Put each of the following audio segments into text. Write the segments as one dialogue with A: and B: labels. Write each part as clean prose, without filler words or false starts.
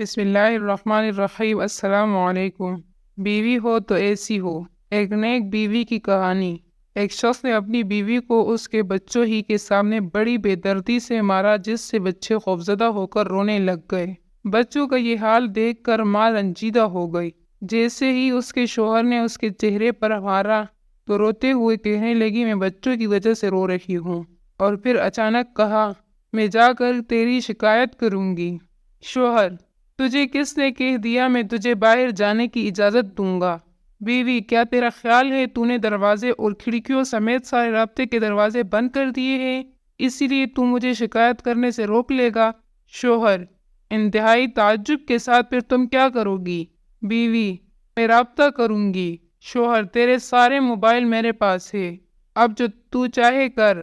A: بسم اللہ الرحمن الرحیم۔ السلام علیکم۔ بیوی ہو تو ایسی ہو، ایک نیک بیوی کی کہانی۔ ایک شخص نے اپنی بیوی کو اس کے بچوں ہی کے سامنے بڑی بے دردی سے مارا، جس سے بچے خوفزدہ ہو کر رونے لگ گئے۔ بچوں کا یہ حال دیکھ کر ماں رنجیدہ ہو گئی۔ جیسے ہی اس کے شوہر نے اس کے چہرے پر مارا تو روتے ہوئے کہنے لگی، میں بچوں کی وجہ سے رو رہی ہوں۔ اور پھر اچانک کہا، میں جا کر تیری شکایت کروں گی۔ شوہر: تجھے کس نے کہہ دیا میں تجھے باہر جانے کی اجازت دوں گا؟ بیوی: کیا تیرا خیال ہے تو نے دروازے اور کھڑکیوں سمیت سارے رابطے کے دروازے بند کر دیے ہیں، اسی لیے تو مجھے شکایت کرنے سے روک لے گا؟ شوہر انتہائی تعجب کے ساتھ: پھر تم کیا کرو گی؟ بیوی: میں رابطہ کروں گی۔ شوہر: تیرے سارے موبائل میرے پاس ہے، اب جو تو چاہے کر۔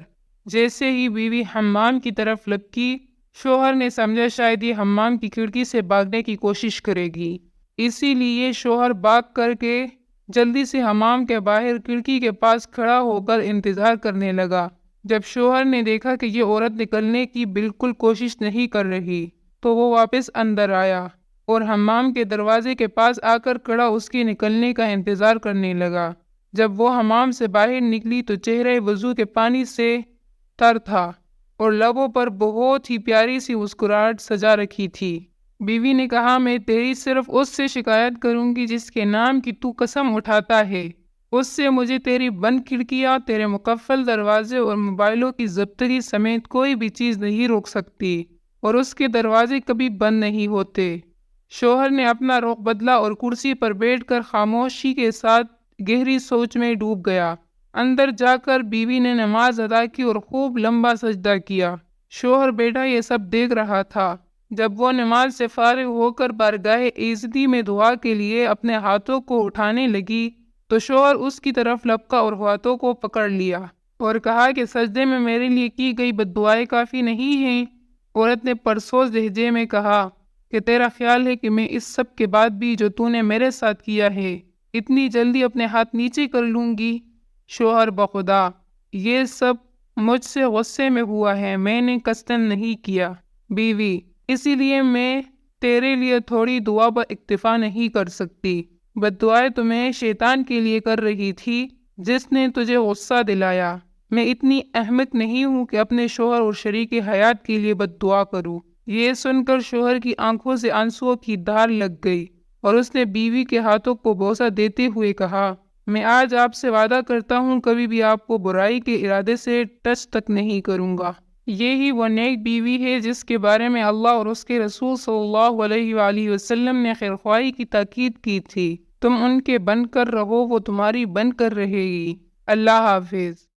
A: جیسے ہی بیوی حمام کی طرف لپکی، شوہر نے سمجھا شاید یہ حمام کی کھڑکی سے بھاگنے کی کوشش کرے گی، اسی لیے شوہر بھاگ کر کے جلدی سے حمام کے باہر کھڑکی کے پاس کھڑا ہو کر انتظار کرنے لگا۔ جب شوہر نے دیکھا کہ یہ عورت نکلنے کی بالکل کوشش نہیں کر رہی تو وہ واپس اندر آیا اور حمام کے دروازے کے پاس آ کر کھڑا اس کے نکلنے کا انتظار کرنے لگا۔ جب وہ حمام سے باہر نکلی تو چہرہ وضو کے پانی سے تر تھا اور لبوں پر بہت ہی پیاری سی مسکراہٹ سجا رکھی تھی۔ بیوی نے کہا، میں تیری صرف اس سے شکایت کروں گی جس کے نام کی تو قسم اٹھاتا ہے، اس سے مجھے تیری بند کھڑکیاں، تیرے مقفل دروازے اور موبائلوں کی ضبطگی سمیت کوئی بھی چیز نہیں روک سکتی، اور اس کے دروازے کبھی بند نہیں ہوتے۔ شوہر نے اپنا رخ بدلا اور کرسی پر بیٹھ کر خاموشی کے ساتھ گہری سوچ میں ڈوب گیا۔ اندر جا کر بیوی نے نماز ادا کی اور خوب لمبا سجدہ کیا۔ شوہر بیٹھا یہ سب دیکھ رہا تھا۔ جب وہ نماز سے فارغ ہو کر بارگاہ ایزدی میں دعا کے لیے اپنے ہاتھوں کو اٹھانے لگی تو شوہر اس کی طرف لپکا اور ہاتھوں کو پکڑ لیا اور کہا کہ سجدے میں میرے لیے کی گئی بد دعائیں کافی نہیں ہیں۔ عورت نے پرسوز لہجے میں کہا کہ تیرا خیال ہے کہ میں اس سب کے بعد بھی جو تو نے میرے ساتھ کیا ہے اتنی جلدی اپنے ہاتھ نیچے کر لوں گی؟ شوہر: بخدا یہ سب مجھ سے غصے میں ہوا ہے، میں نے قصداً نہیں کیا۔ بیوی: اسی لیے میں تیرے لیے تھوڑی دعا پر اکتفا نہیں کر سکتی، بد دعائیں تو میں شیطان کے لیے کر رہی تھی جس نے تجھے غصہ دلایا۔ میں اتنی احمق نہیں ہوں کہ اپنے شوہر اور شریک حیات کے لیے بد دعا کروں۔ یہ سن کر شوہر کی آنکھوں سے آنسوؤں کی دھار لگ گئی اور اس نے بیوی کے ہاتھوں کو بوسہ دیتے ہوئے کہا، میں آج آپ سے وعدہ کرتا ہوں کبھی بھی آپ کو برائی کے ارادے سے ٹچ تک نہیں کروں گا۔ یہی وہ نیک بیوی ہے جس کے بارے میں اللہ اور اس کے رسول صلی اللہ علیہ وآلہ وسلم نے خیرخواہی کی تاکید کی تھی۔ تم ان کے بن کر رہو، وہ تمہاری بن کر رہے گی۔ اللہ حافظ۔